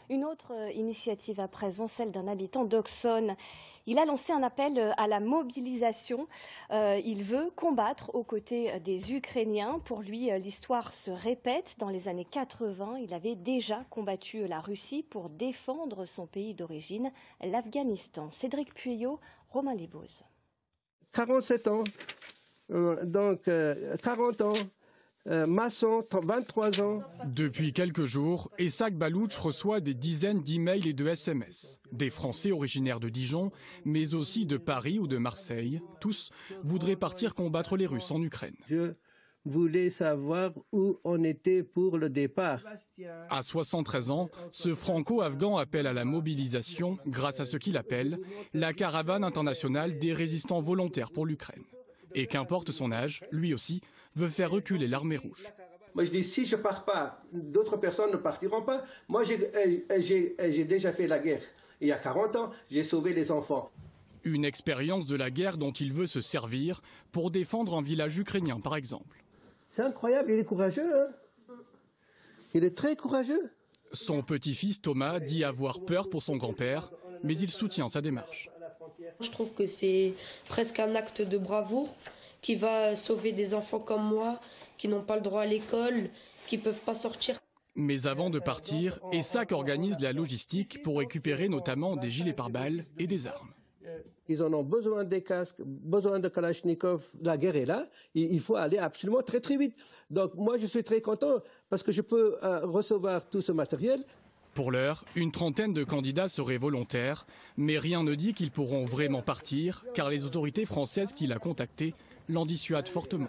Une autre initiative à présent, celle d'un habitant d'Auxonne. Il a lancé un appel à la mobilisation. Il veut combattre aux côtés des Ukrainiens. Pour lui, l'histoire se répète. Dans les années 80, il avait déjà combattu la Russie pour défendre son pays d'origine, l'Afghanistan. Cédric Pueyo, Romain Libouz. 47 ans, donc 40 ans. Maçon, 23 ans. Depuis quelques jours, Eshaq Baloutch reçoit des dizaines d'emails et de SMS. Des Français originaires de Dijon, mais aussi de Paris ou de Marseille. Tous voudraient partir combattre les Russes en Ukraine. Je voulais savoir où on était pour le départ. À 73 ans, ce franco-afghan appelle à la mobilisation grâce à ce qu'il appelle la caravane internationale des résistants volontaires pour l'Ukraine. Et qu'importe son âge, lui aussi veut faire reculer l'armée rouge. Moi je dis, si je ne pars pas, d'autres personnes ne partiront pas. Moi j'ai déjà fait la guerre. Il y a 40 ans, j'ai sauvé les enfants. Une expérience de la guerre dont il veut se servir pour défendre un village ukrainien par exemple. C'est incroyable, il est courageux. Hein, il est très courageux. Son petit-fils Thomas dit avoir peur pour son grand-père, mais il soutient sa démarche. Je trouve que c'est presque un acte de bravoure qui va sauver des enfants comme moi, qui n'ont pas le droit à l'école, qui ne peuvent pas sortir. Mais avant de partir, Eshaq organise la logistique pour récupérer notamment des gilets pare-balles et des armes. Ils en ont besoin des casques, besoin de Kalachnikov. La guerre est là, il faut aller absolument très très vite. Donc moi je suis très content parce que je peux recevoir tout ce matériel. Pour l'heure, une trentaine de candidats seraient volontaires, mais rien ne dit qu'ils pourront vraiment partir, car les autorités françaises qui l'ont contacté l'en dissuadent fortement.